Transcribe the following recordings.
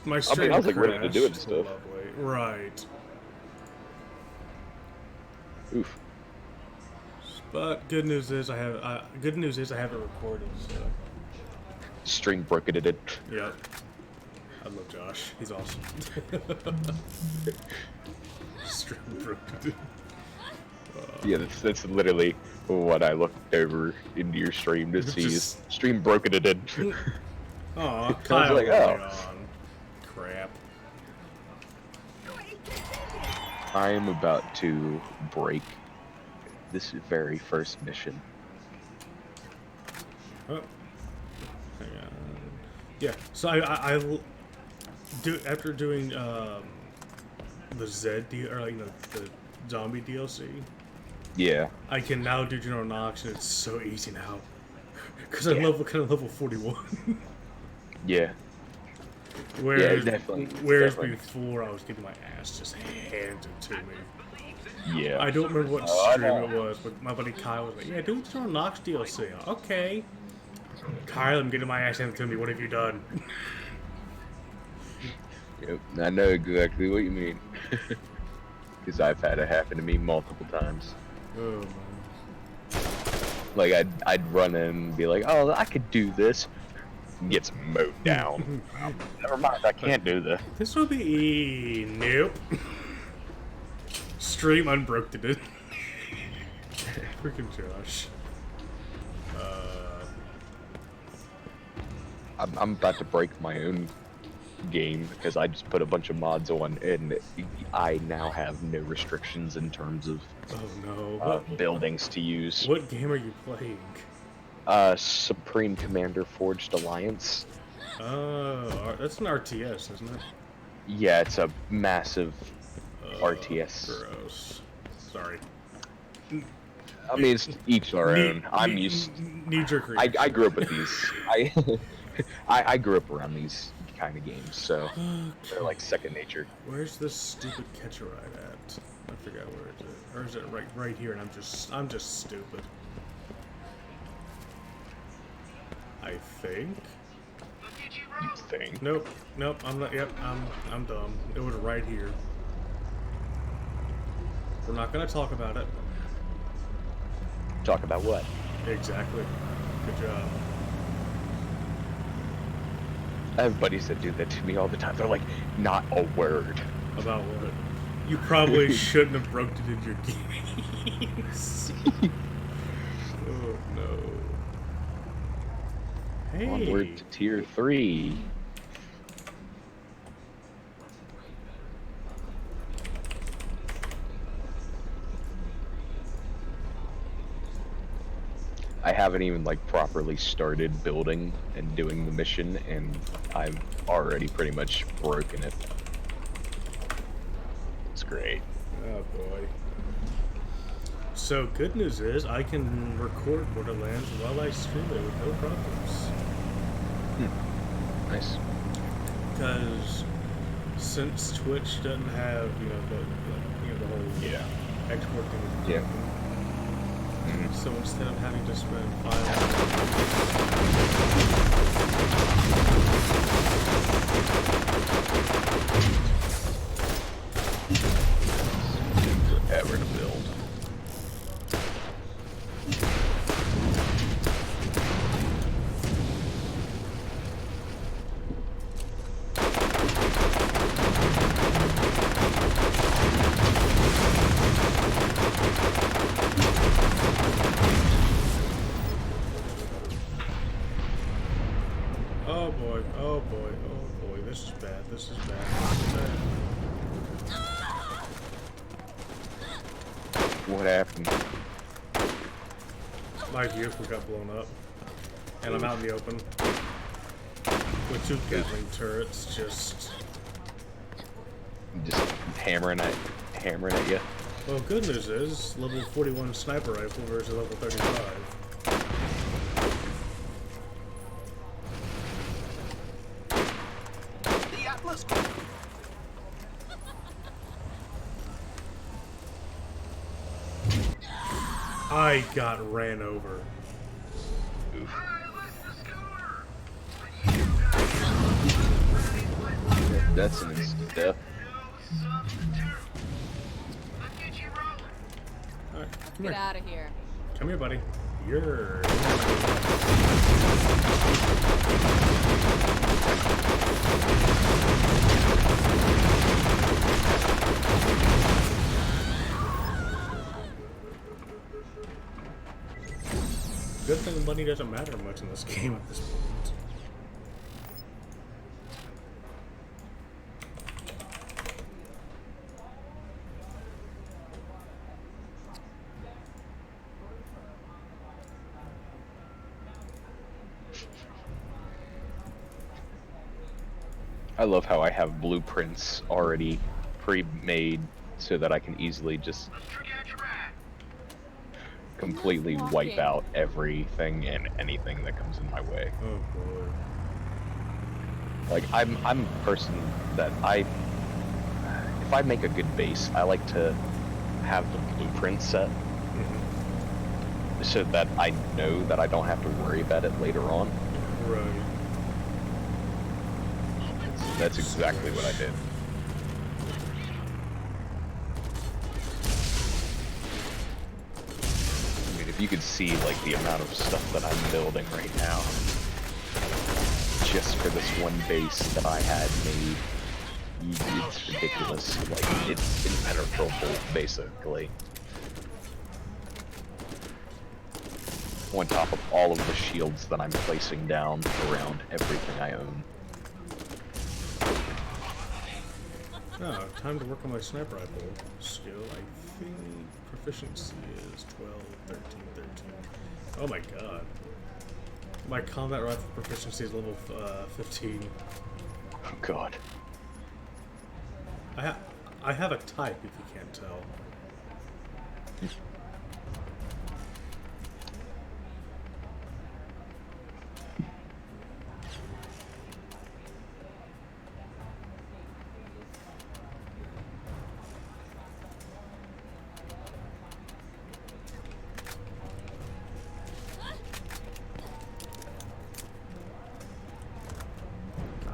My I mean, stream I was like ready to crashed. do it and stuff. Lovely. Right. Oof. But good news is I have it recorded. So. Stream broke it. Yep. I love Josh. He's awesome. Stream broke it. Yeah, that's literally what I looked over into your stream to see. Is stream broke it. Aw, Kyle like, early oh. on. Crap. I am about to break this very first mission. Oh. Hang on. Yeah, so I do after doing the Z or like the zombie DLC. Yeah. I can now do General Knox, and it's so easy now. Because I'm level 41. Yeah. Whereas, definitely. before I was getting my ass just handed to me. Yeah. I don't remember what stream it was, but my buddy Kyle was like, "Yeah, do the General Knox DLC." Okay. Kyle, I'm getting my ass handed to me. What have you done? Yep, I know exactly what you mean. Because I've had it happen to me multiple times. Oh man. Like I'd run in and be like, "Oh, I could do this." Gets mowed down. Never mind, I can't do this. This will be nope. Stream unbroke it. Freaking Josh. I'm about to break my own game because I just put a bunch of mods on, and I now have no restrictions in terms of buildings to use. What game are you playing? Supreme Commander Forged Alliance. Oh, that's an RTS, isn't it? Yeah, it's a massive RTS. Gross. Sorry. I mean, it's each our own. I'm used. Knee-jerk I grew up with these. I grew up around these kind of games, so they're like second nature. Where's this stupid catcher ride at? I forgot where it is. Or is it right here? And I'm just stupid. I think. You think? Nope. I'm not. Yep. I'm dumb. It was right here. We're not gonna talk about it. Talk about what? Exactly. Good job. I have buddies that do that to me all the time. They're like, not a word. About what? You probably shouldn't have broke it in your games. Oh no. Hey. Onward to tier 3. I haven't even like properly started building and doing the mission, and I've already pretty much broken it. It's great. Oh boy. So good news is I can record Borderlands while I stream it with no problems. Nice. Because since Twitch doesn't have the whole export thing. Yeah. So instead of having to spend 5 forever to build. oh boy, this is bad, this is bad. What happened? My vehicle got blown up, and I'm out in the open with 2 Gatling turrets just hammering at you. Well, good news is level 41 sniper rifle versus level 35. I got ran over. Oof. That's an instant death. Alright, come Get here. out of here. Come here, buddy. You're... Good thing money doesn't matter much in this game at this point. I love how I have blueprints already pre-made so that I can easily just completely wipe out everything and anything that comes in my way. Oh boy. Like I'm a person that if I make a good base, I like to have the blueprint set so that I know that I don't have to worry about it later on. Right. That's exactly what I did. I mean, if you could see like the amount of stuff that I'm building right now, just for this one base that I had made, it's ridiculous. Like, it's impenetrable, basically. On top of all of the shields that I'm placing down around everything I own. Oh, time to work on my sniper rifle skill. I think proficiency is 12, 13, 13. Oh my god. My combat rifle proficiency is level 15. Oh god. I have a type, if you can't tell.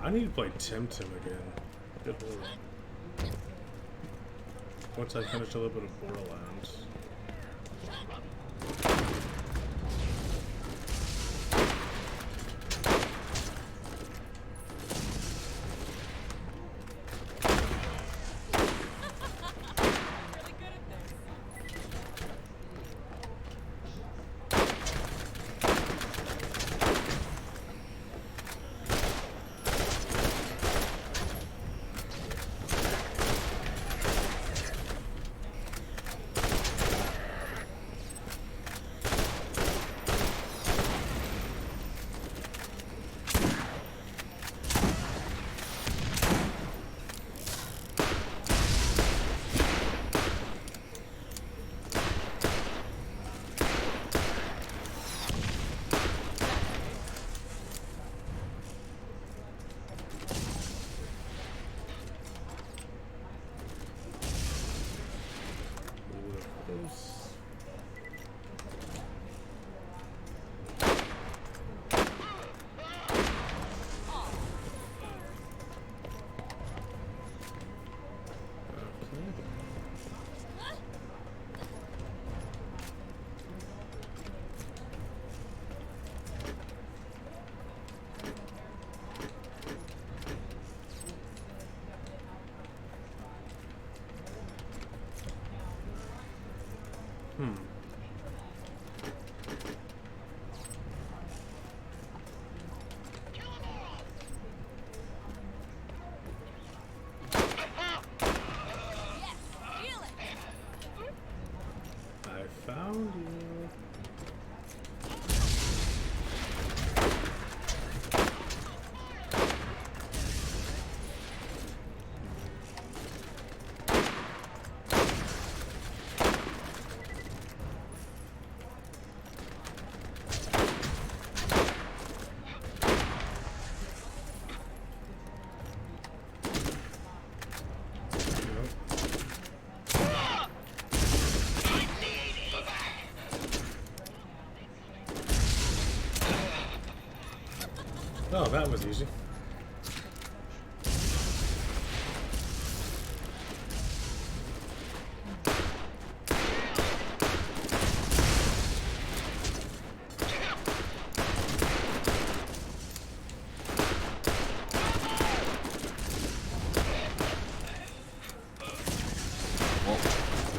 I need to play Temtem again. Good lord. Once I finish a little bit of Borderlands. Found you. Oh, that was easy.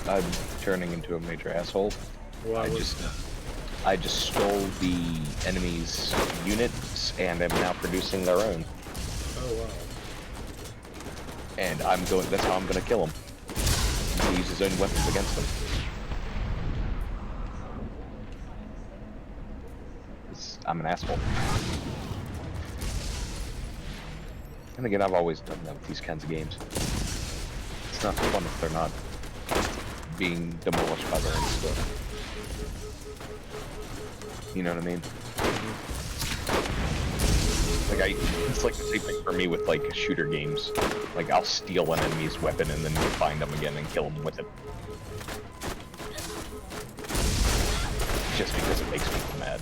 I'm turning into a major asshole. Why I just stole the enemy's units and am now producing their own. Oh wow. And that's how I'm gonna kill him. He uses his own weapons against them. I'm an asshole. And again, I've always done that with these kinds of games. It's not fun if they're not being demolished by their own stuff. You know what I mean? Like it's like the same thing for me with like shooter games. Like I'll steal an enemy's weapon and then find them again and kill them with it. Just because it makes me mad.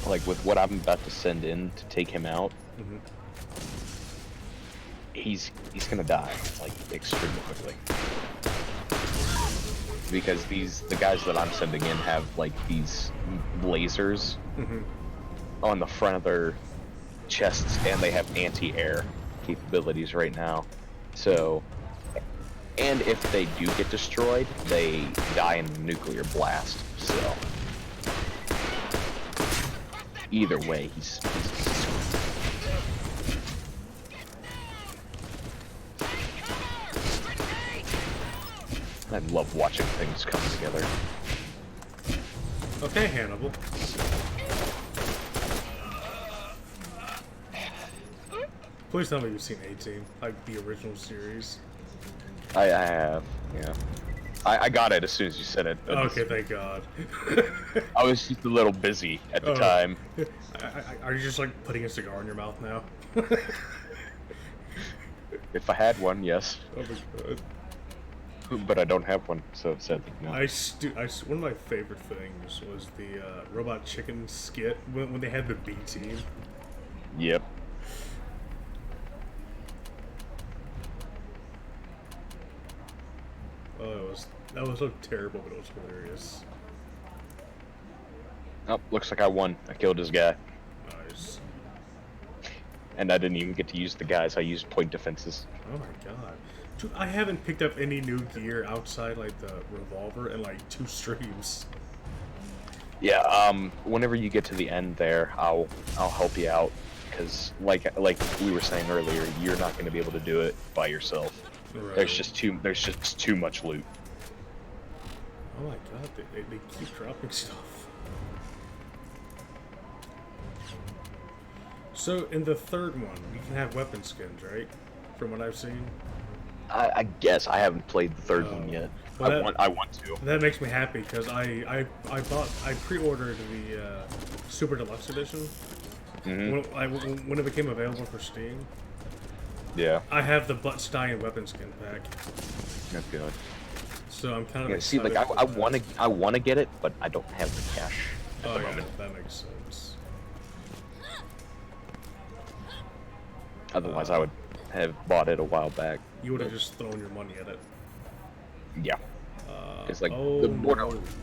Like with what I'm about to send in to take him out, he's gonna die like extremely quickly because the guys that I'm sending in have like these lasers on the front of their chests, and they have anti-air capabilities right now. So, and if they do get destroyed, they die in a nuclear blast. So. Either way, he's I love watching things come together. Okay, Hannibal. Please tell me you've seen 18, like the original series. I have, yeah. I got it as soon as you said it. Okay, thank God. I was just a little busy at the time. Are you just like putting a cigar in your mouth now? If I had one, yes. Oh my God. But I don't have one, so sadly, no. One of my favorite things was the Robot Chicken skit when they had the B team. Yep. Oh, that was so terrible, but it was hilarious. Oh, looks like I won. I killed his guy. Nice. And I didn't even get to use the guys. I used point defenses. Oh my God. Dude, I haven't picked up any new gear outside like the revolver in like 2 streams. Yeah, whenever you get to the end there, I'll help you out, because like we were saying earlier, you're not going to be able to do it by yourself. Right. There's just too much loot. Oh my God, they keep dropping stuff. So in the third one, you can have weapon skins, right? From what I've seen. I guess I haven't played the third one yet. Well, I want to. That makes me happy because I pre-ordered the Super Deluxe Edition when it became available for Steam. Yeah. I have the Butt Stein weapon skin pack. That's good. So I'm kind of see, like I want to get it, but I don't have the cash at the moment. That makes sense. Otherwise, I would have bought it a while back. You would have just thrown your money at it. Yeah. It's like the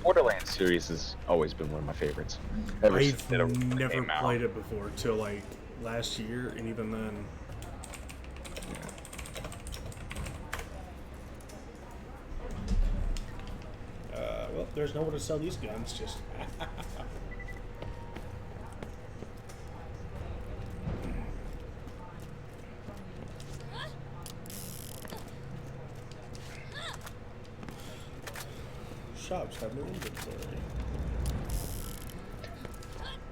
Borderlands series has always been one of my favorites. I've never played it before till like last year, and even then. Well, there's nowhere to sell these guns. Just. Shops have no inventory.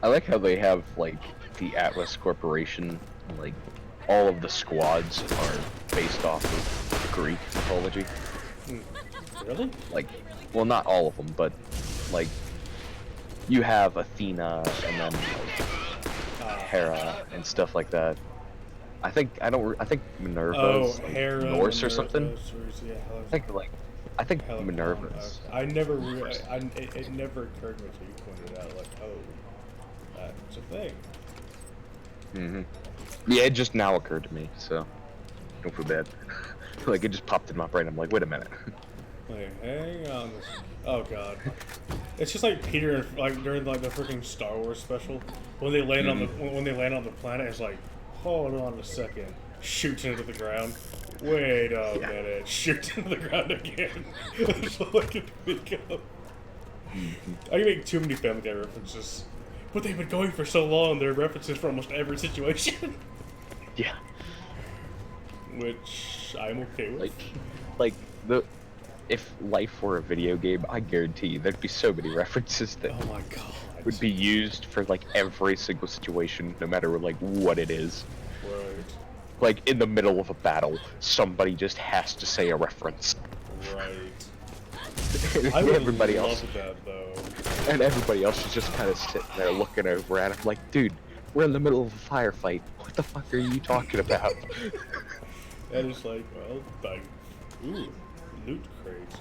I like how they have like the Atlas Corporation, like all of the squads are based off of Greek mythology. Really? Like, well, not all of them, but like you have Athena and then like, Hera and stuff like that. I think Minerva's like, Norse or something. Yeah, I think Minerva. I never realized. It never occurred to me until you pointed out, like, oh, that's a thing. Yeah, it just now occurred to me, so don't feel bad. Like it just popped in my brain. I'm like, wait a minute. Like, hang on. Oh god. It's just like Peter and like during like the freaking Star Wars special when they land on the when they land on the planet. It's like, hold on a second, shoots into the ground. Wait a minute, shoots into the ground again. That's all I can think of. I can make too many Family Guy references, but they've been going for so long. There are references for almost every situation. Yeah. Which I'm okay with. If life were a video game, I guarantee you there'd be so many references that Oh my god. would be used for like every single situation, no matter like what it is. Right. Like in the middle of a battle, somebody just has to say a reference. Right. I would everybody love else, that though. and everybody else is just kind of sitting there looking over at him, like, dude, we're in the middle of a firefight. What the fuck are you talking about? And it's like, well, like, ooh, loot crates.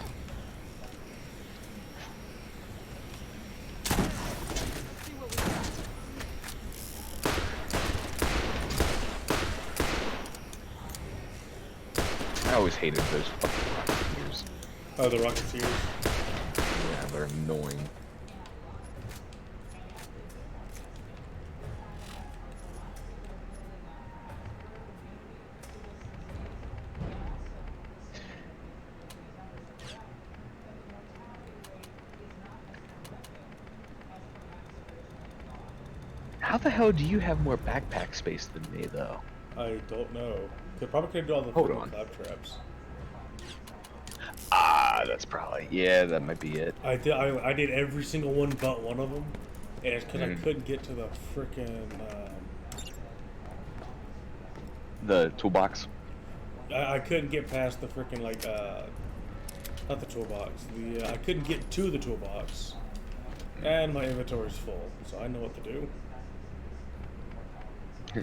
I always hated those fucking Rocketeers. Oh, the Rocketeers. Yeah, they're annoying. How the hell do you have more backpack space than me, though? I don't know. They probably could do all the Hold freaking on. clap traps. Ah, that's probably, yeah, that might be it. I did every single one but one of them, and it's because I couldn't get to the freaking. The toolbox. I couldn't get past the freaking like not the toolbox. I couldn't get to the toolbox, and my inventory's full, so I know what to do.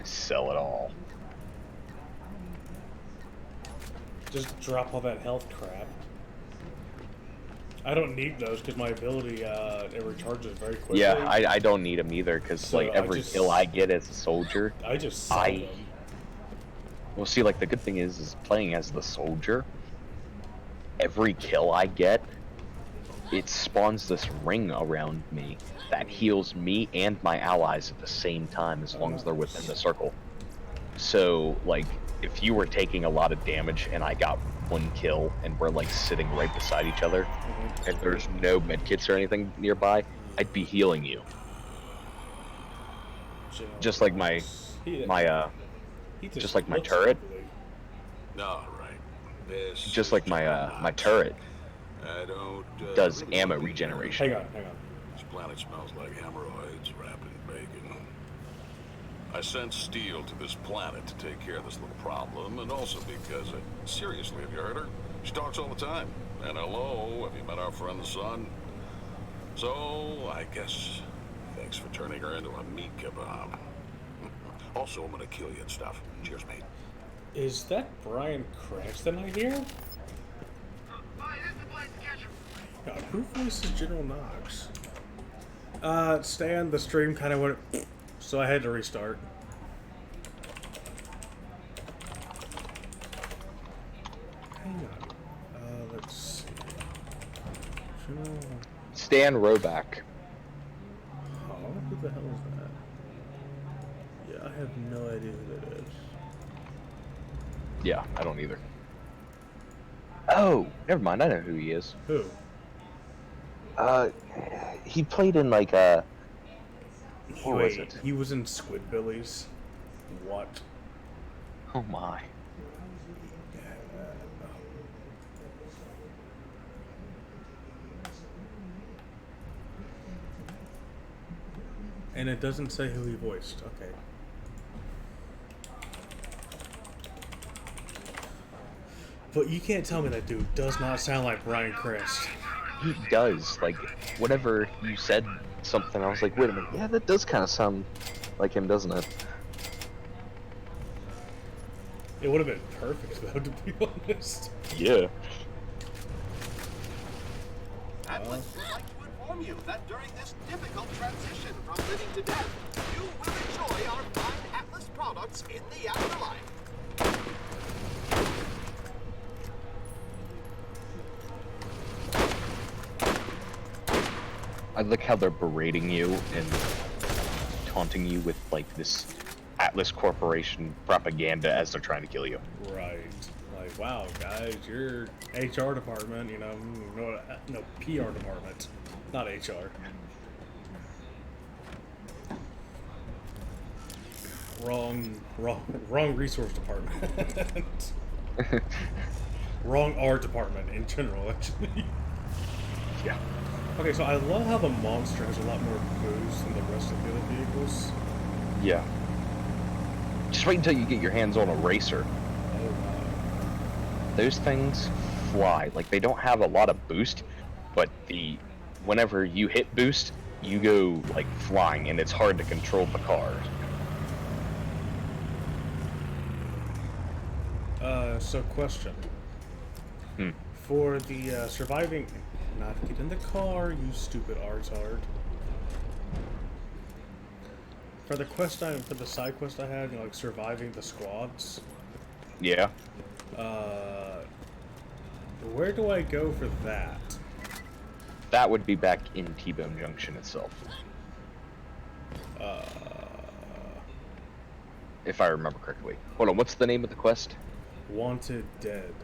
Sell it all. Just drop all that health crap. I don't need those because my ability it recharges very quickly. Yeah, I don't need them either because So like every kill I get as a soldier, I just sell them. well, see, like the good thing is playing as the soldier. Every kill I get, it spawns this ring around me that heals me and my allies at the same time as long as they're within the circle. So, like, if you were taking a lot of damage and I got one kill and we're like sitting right beside each other and there's no medkits or anything nearby, I'd be healing you. Just like my just like my turret. All right. This Just like my turret I don't does really ammo wanna be regeneration. Hang on. This planet smells like hemorrhoids wrapped in bacon. I sent Steel to this planet to take care of this little problem, and also because, seriously, have you heard her? She talks all the time. And hello, have you met our friend the Sun? So, I guess, thanks for turning her into a meat kebab. Also, I'm gonna kill you and stuff. Cheers, mate. Is that Bryan Cranston I hear? God, who voices General Knox? Stan, the stream kind of went, so I had to restart. Hang on. Let's see. General... Stan Roback. Oh, who the hell is that? Yeah, I have no idea who that is. Yeah, I don't either. Oh, never mind. I know who he is. Who? He played in like what was it? He was in Squidbillies. What? Oh my. And it doesn't say who he voiced. Okay. But you can't tell me that dude does not sound like Bryan Cranston. He does. Like, whenever you said something, I was like, wait a minute. Yeah, that does kind of sound like him, doesn't it? It would have been perfect, though, to be honest. Yeah. Atlas would like to inform you that during this difficult transition from living to death, you will enjoy our fine Atlas products in the afterlife. I like how they're berating you and taunting you with like this Atlas Corporation propaganda as they're trying to kill you. Right. Like, wow, guys, your HR department, no PR department, not HR. Wrong resource department. Wrong art department in general, actually. Yeah. Okay, so I love how the monster has a lot more boost than the rest of the other vehicles. Yeah. Just wait until you get your hands on a racer. Oh, wow. Those things fly. Like, they don't have a lot of boost, but whenever you hit boost, you go like flying, and it's hard to control the car. So question. Hmm. For the surviving... Not get in the car, you stupid artard. For the side quest I had, like surviving the squads. Yeah. Where do I go for that? That would be back in T-Bone Junction itself. If I remember correctly. Hold on, what's the name of the quest? Wanted Dead.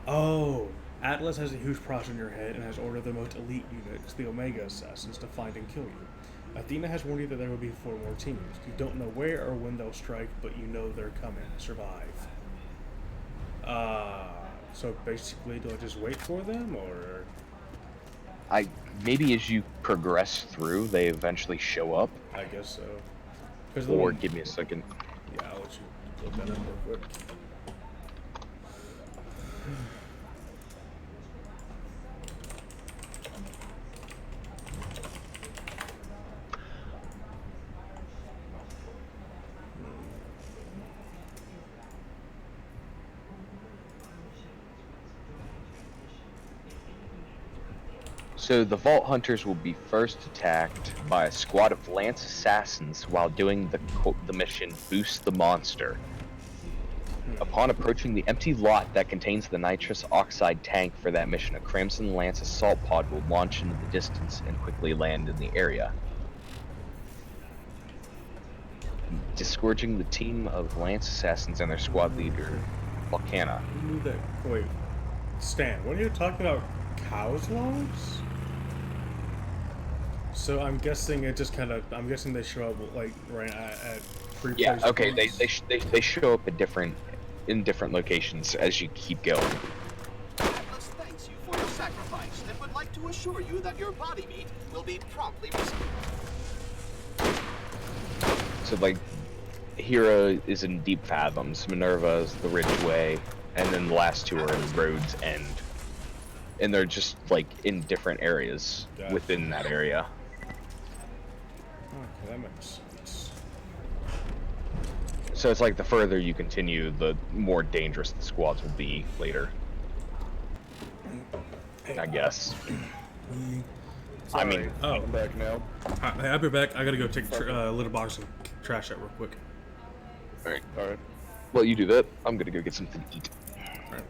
Oh, Atlas has a huge price on your head and has ordered the most elite units, the Omega Assassins, to find and kill you. Athena has warned you that there will be 4 more teams. You don't know where or when they'll strike, but you know they're coming. Survive. So basically, do I just wait for them, or...? Maybe as you progress through, they eventually show up. I guess so. Or give me a second. Yeah, I'll let you look that up real quick. So the Vault Hunters will be first attacked by a squad of Lance Assassins while doing the mission Boost the Monster. Upon approaching the empty lot that contains the nitrous oxide tank for that mission, a Crimson Lance assault pod will launch into the distance and quickly land in the area. Disgorging the team of Lance Assassins and their squad leader, Volcana. Wait, Stan, what are you talking about? Cow's logs? So I'm guessing I'm guessing they show up like right at Yeah, okay, they show up in different locations as you keep going. Atlas thanks you for your sacrifice and would like to assure you that your body meat will be promptly restored. So like, Hera is in Deep Fathoms, Minerva is the Ridgeway, and then the last 2 are in Road's End. And they're just like in different areas within that area. Okay, that makes sense. So it's like the further you continue, the more dangerous the squads will be later. I guess. I mean, I'm back now. I'll be back. I gotta go take litter box and trash out real quick. alright. Alright. Well, you do that. I'm gonna go get something to eat. Alright.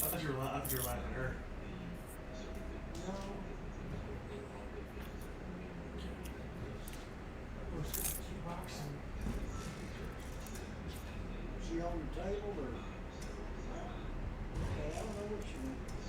I thought you were laughing at her. She on the table or? Okay, I don't know what she wants.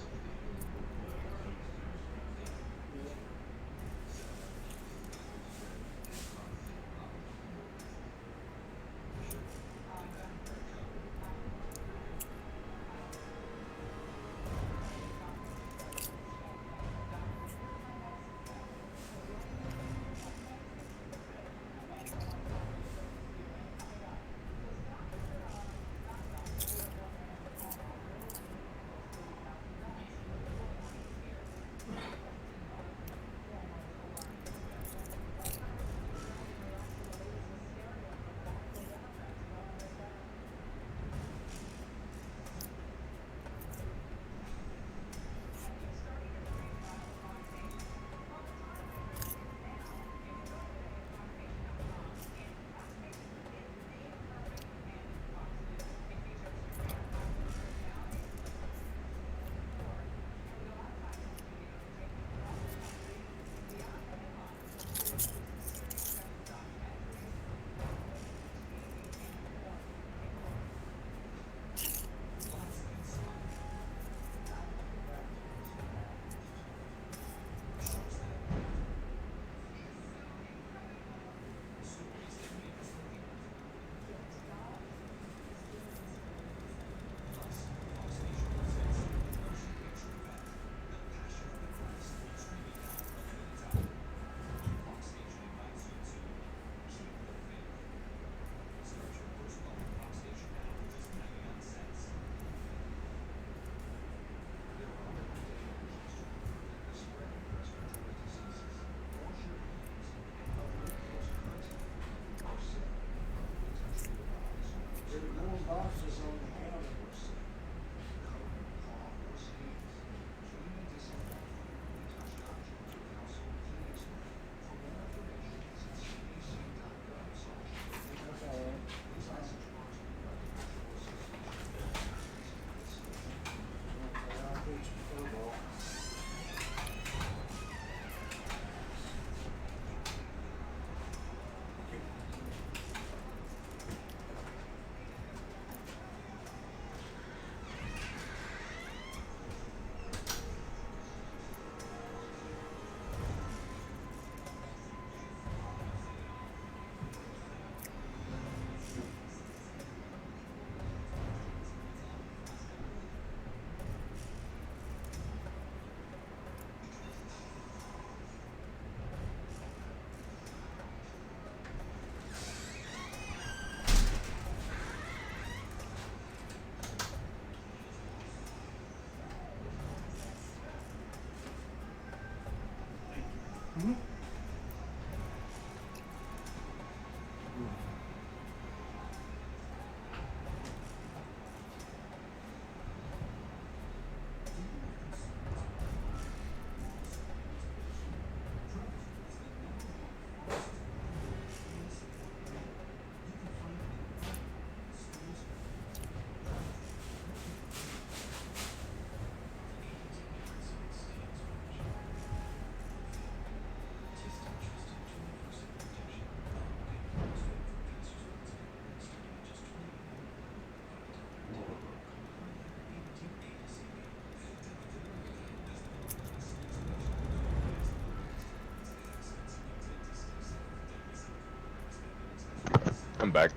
I'm back.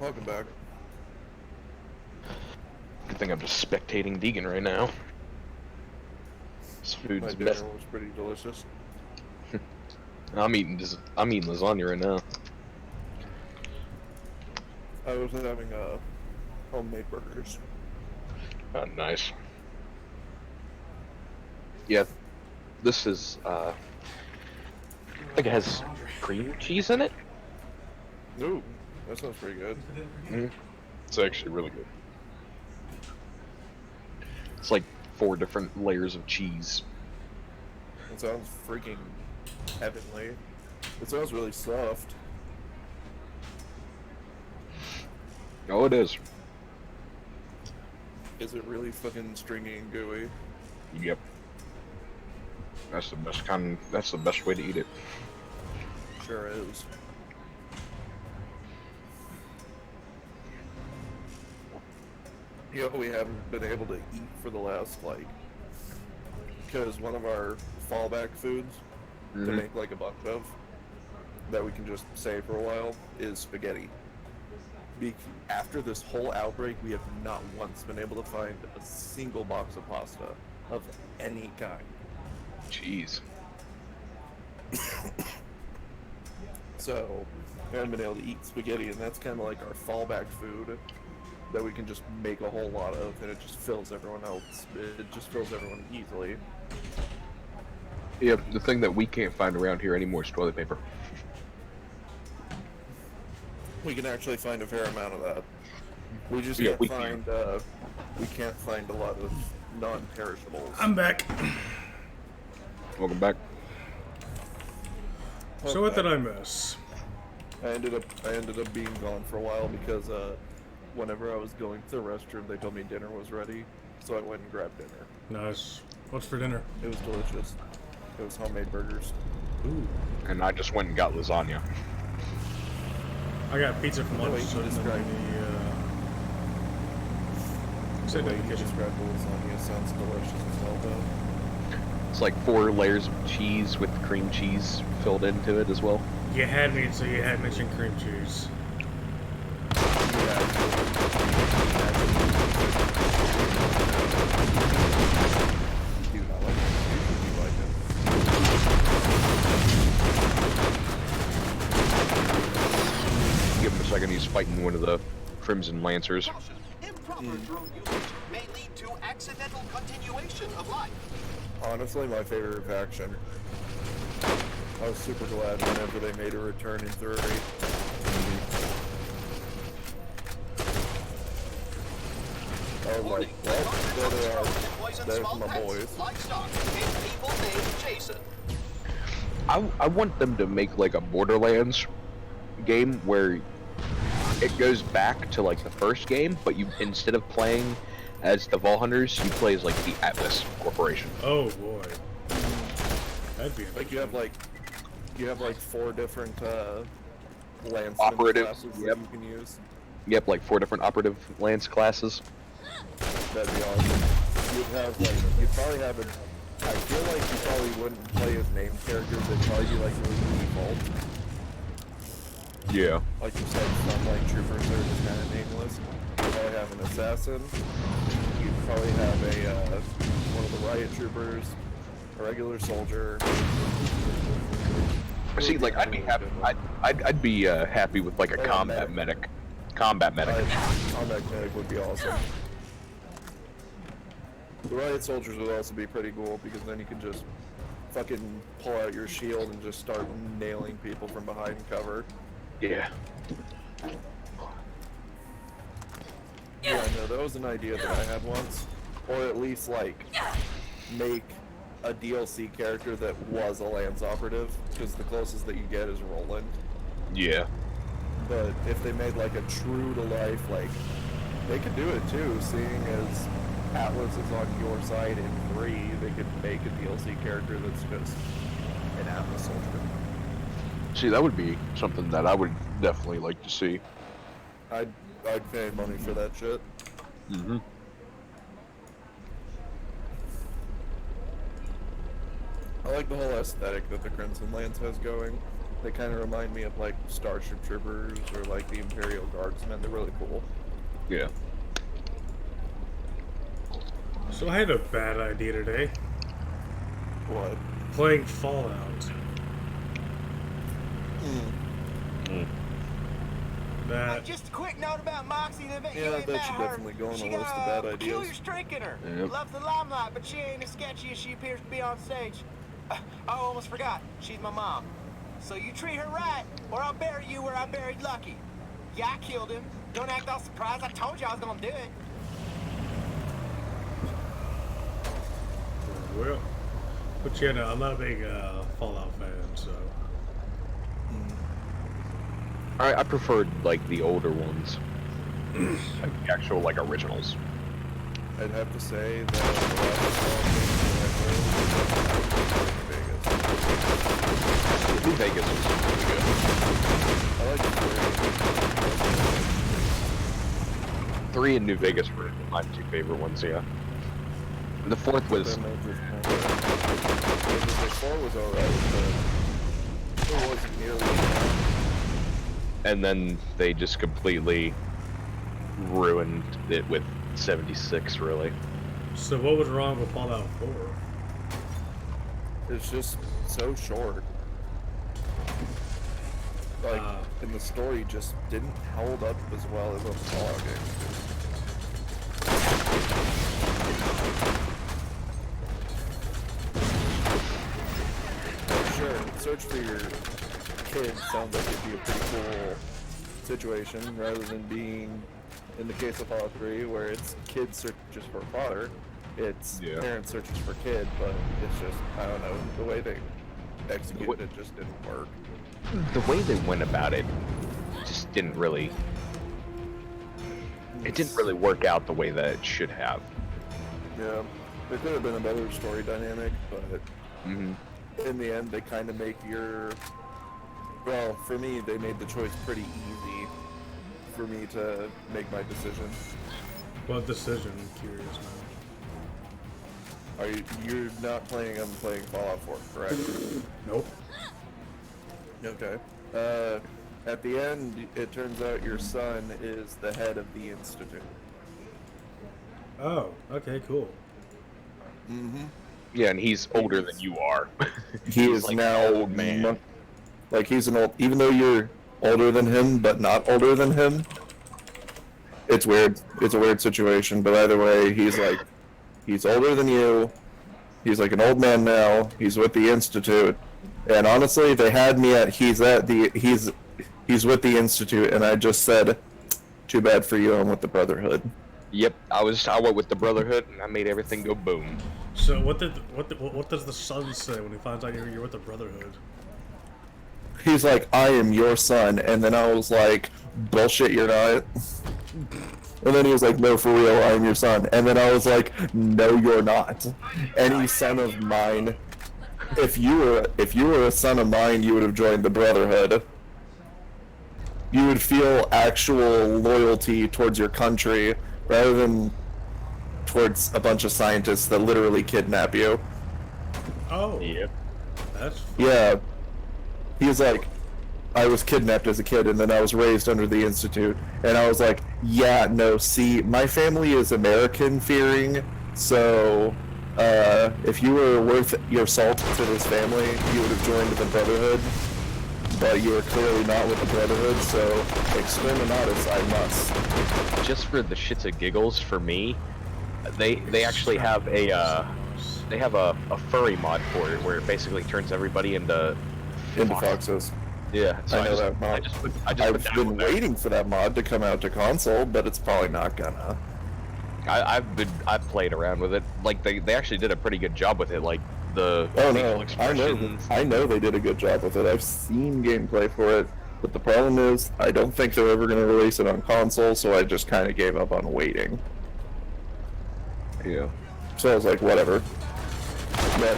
Welcome back. Good thing I'm just spectating vegan right now. This My food's dinner best. was pretty delicious. I'm eating lasagna right now. I was having homemade burgers. Oh, nice. Yeah, this is I think it has cream cheese in it. Ooh, that sounds pretty good. It's actually really good. It's like 4 different layers of cheese. It sounds freaking heavenly. It sounds really soft. Oh, it is. Is it really fucking stringy and gooey? Yep. That's the best kind. That's the best way to eat it. Sure is. You know, we haven't been able to eat for the last, like, because one of our fallback foods to make like a bunch of that we can just save for a while is spaghetti. After this whole outbreak, we have not once been able to find a single box of pasta of any kind. Jeez. So, we haven't been able to eat spaghetti, and that's kind of like our fallback food that we can just make a whole lot of, and it just fills everyone else. It just fills everyone easily. Yep. The thing that we can't find around here anymore is toilet paper. We can actually find a fair amount of that. We just Yeah, can't we find. We can't find a lot of non-perishables. I'm back. Welcome back. So what did I miss? I ended up being gone for a while because whenever I was going to the restroom, they told me dinner was ready, so I went and grabbed dinner. Nice. What's for dinner? It was delicious. It was homemade burgers. Ooh. And I just went and got lasagna. I got pizza from The way lunch. you So described the the way in the you kitchen. described the lasagna sounds delicious as well, though. It's like 4 layers of cheese with cream cheese filled into it as well. You had me, so you had mentioned cream cheese. Do not like it. You like it. Give him a second. He's fighting one of the Crimson Lancers. Caution. Improper drone usage may lead to accidental continuation of life. Honestly, my favorite faction. I was super glad whenever they made a return in 3. I was like, well, there they are. There's my boys. Livestock and people named Jason. I want them to make like a Borderlands game where it goes back to like the first game, but you instead of playing as the Vault Hunters, you play as like the Atlas Corporation. Oh boy. That'd be Like you have like 4 different landsman Operatives, classes yep. that you can use. Yep, like 4 different operative lance classes. That'd be awesome. You'd probably have a. I feel like you probably wouldn't play as named characters. They'd probably be like really default. Yeah. Like you said, some like troopers are just kind of nameless. You'd probably have an assassin. You'd probably have a one of the riot troopers, a regular soldier. See, like I'd be happy. I'd be happy with like a Oh, combat medic. Combat medic. Combat medic would be awesome. The riot soldiers would also be pretty cool because then you can just fucking pull out your shield and just start nailing people from behind cover. Yeah. Yeah, no, that was an idea that I had once. Or at least, like, make a DLC character that was a Lance operative, because the closest that you get is Roland. Yeah. But if they made, like, a true-to-life, like, they could do it, too, seeing as Atlas is on your side in 3, they could make a DLC character that's just an Atlas soldier. See, that would be something that I would definitely like to see. I'd pay money for that shit. Mm-hmm. I like the whole aesthetic that the Crimson Lance has going. They kind of remind me of like Starship Troopers or like the Imperial Guardsmen. They're really cool. Yeah. So I had a bad idea today. What? Playing Fallout. That Just a quick note about Moxie. Yeah, that should definitely go on the list of bad ideas. Kill your streak in her. Yep. Loves the limelight, but she ain't as sketchy as she appears to be on stage. I almost forgot. She's my mom. So you treat her right, or I'll bury you where I buried Lucky. Yeah, I killed him. Don't act all surprised. I told you I was gonna do it. well, but yeah, no, I'm not a big Fallout fan, so I preferred like the older ones, like the actual like originals. I'd have to say that the last Vegas. New Vegas was pretty good. I like the 3 and New Vegas were my 2 favorite ones. Yeah. The 4th was 4 was alright, but it wasn't nearly. and then they just completely ruined it with 76. Really. so what was wrong with Fallout 4? It's just so short. Like, and the story just didn't hold up as well as those Fallout games do. Sure, Search for Your Kid sounds like it'd be a pretty cool situation, rather than being, in the case of Fallout 3, where it's kid searches for father, it's parent searches for kid, but it's just, I don't know, the way they executed it just didn't work. The way they went about it just didn't really. It didn't really work out the way that it should have. Yeah, there could have been a better story dynamic, but Mm-hmm. in the end, they kind of make your. Well, for me, they made the choice pretty easy for me to make my decision. What decision? I'm curious now. You're not planning on playing Fallout 4, correct? Nope. Okay. At the end, it turns out your son is the head of the Institute. Oh, okay, cool. Mm-hmm. Yeah, and he's older than you are. He He's is like now an old man. Like, he's an old, even though you're older than him, but not older than him. It's weird. It's a weird situation, but either way, he's older than you. He's like an old man now. He's with the Institute, and honestly, they had me at he's with the Institute, and I just said, too bad for you. I'm with the Brotherhood. Yep, I went with the Brotherhood, and I made everything go boom. So what does the son say when he finds out you're with the Brotherhood? He's like, I am your son, and then I was like, bullshit, you're not. And then he was like, no, for real, I am your son. And then I was like, no, you're not. Any son of mine, if you were a son of mine, you would have joined the Brotherhood. You would feel actual loyalty towards your country, rather than towards a bunch of scientists that literally kidnap you. Oh. Yep. That's Yeah. He was like, I was kidnapped as a kid, and then I was raised under the Institute. And I was like, yeah, no, see, my family is American-fearing, so if you were worth your salt to this family, you would have joined the Brotherhood. But you are clearly not with the Brotherhood, so exterminatus I must. Just for the shits and giggles, for me, they actually have a furry mod for it where it basically turns everybody into foxes. Yeah, so I know that mod. I've been waiting for that mod to come out to console, but it's probably not gonna. I've played around with it. Like they actually did a pretty good job with it. Like the facial expressions. I know they did a good job with it. I've seen gameplay for it, but the problem is I don't think they're ever gonna release it on console, so I just kind of gave up on waiting. Yeah. So I was like, whatever. But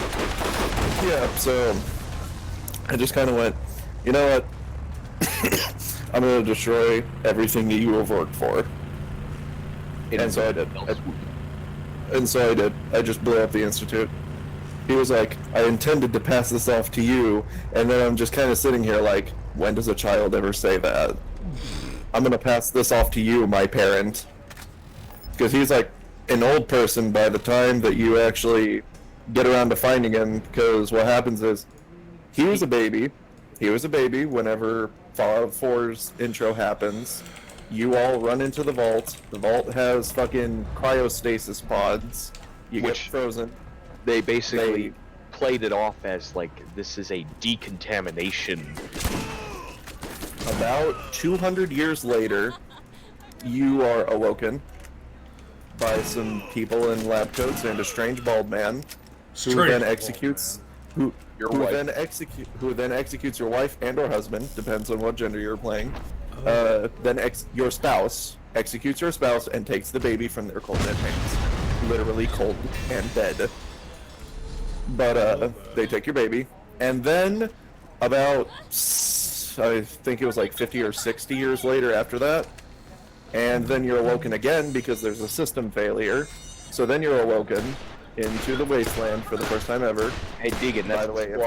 yeah, so I just kind of went, you know what? I'm gonna destroy everything that you have worked for. And so I did. I just blew up the Institute. he was like, I intended to pass this off to you, and then I'm just kind of sitting here like, when does a child ever say that? I'm gonna pass this off to you, my parent. Because he's like an old person by the time that you actually get around to finding him, because what happens is, he was a baby. He was a baby whenever Fallout 4's intro happens. You all run into the vault. The vault has fucking cryostasis pods. You get frozen. They basically played it off as like this is a decontamination. About 200 years later, you are awoken by some people in lab coats and a strange bald man who then executes who then executes your wife and or husband, depends on what gender you're playing. Your spouse executes your spouse and takes the baby from their cold dead hands. Literally cold and dead. But they take your baby, and then about I think it was like 50 or 60 years later after that, and then you're awoken again because there's a system failure. So then you're awoken into the wasteland for the first time ever. Hey, Deegan, by the way, if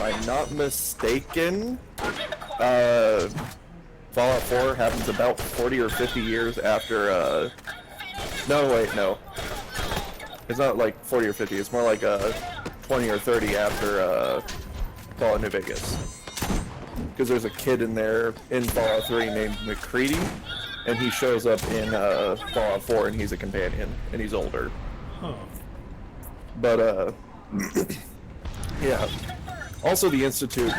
I'm not mistaken, Fallout 4 happens about 40 or 50 years after. No. It's not like 40 or 50. It's more like 20 or 30 after Fallout New Vegas. Because there's a kid in there in Fallout 3 named McCready, and he shows up in Fallout 4, and he's a companion, and he's older. Huh. But yeah. Also, the Institute.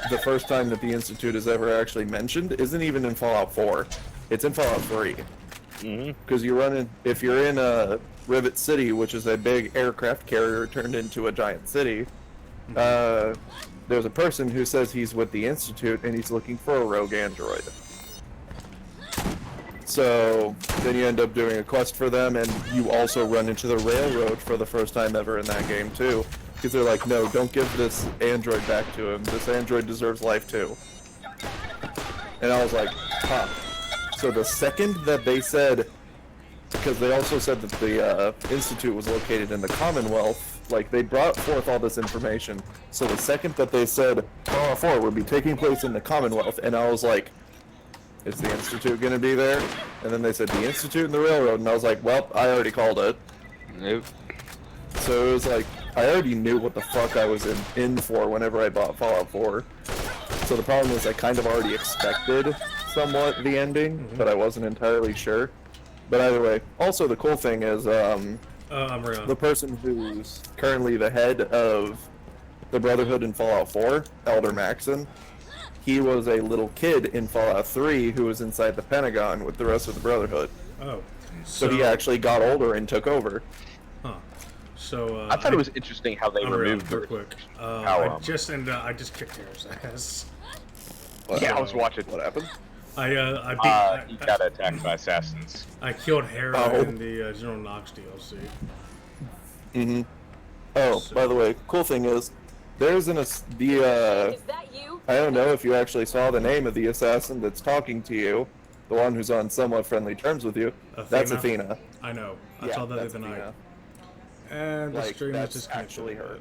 The first time that the Institute is ever actually mentioned isn't even in Fallout 4. It's in Fallout 3. Because if you're in Rivet City, which is a big aircraft carrier turned into a giant city, there's a person who says he's with the Institute and he's looking for a rogue android. So then you end up doing a quest for them, and you also run into the railroad for the first time ever in that game too. Because they're like, no, don't give this android back to him. This android deserves life too. And I was like, huh. So the second that they said, because they also said that the Institute was located in the Commonwealth, like they brought forth all this information. So the second that they said Fallout 4 would be taking place in the Commonwealth, and I was like, is the Institute going to be there? And then they said the Institute and the Railroad, and I was like, well, I already called it. Nope. So it was like, I already knew what the fuck I was in for whenever I bought Fallout 4. So the problem is I kind of already expected somewhat the ending, but I wasn't entirely sure. But either way, also the cool thing is the person who's currently the head of the Brotherhood in Fallout 4, Elder Maxon, he was a little kid in Fallout 3 who was inside the Pentagon with the rest of the Brotherhood. Oh. So he actually got older and took over. Huh. So I thought it was interesting how they removed real quick. power. I just kicked Harris' ass. Yeah, I was watching. What happened? He got attacked by assassins. I killed Hera in the General Knox DLC. Mm-hmm. Oh, by the way, cool thing is, there's Is that you? I don't know if you actually saw the name of the assassin that's talking to you, the one who's on somewhat friendly terms with you. That's Athena. I know. I Yeah, saw that the that's other night. Athena. And the Like, stream is that's just actually her.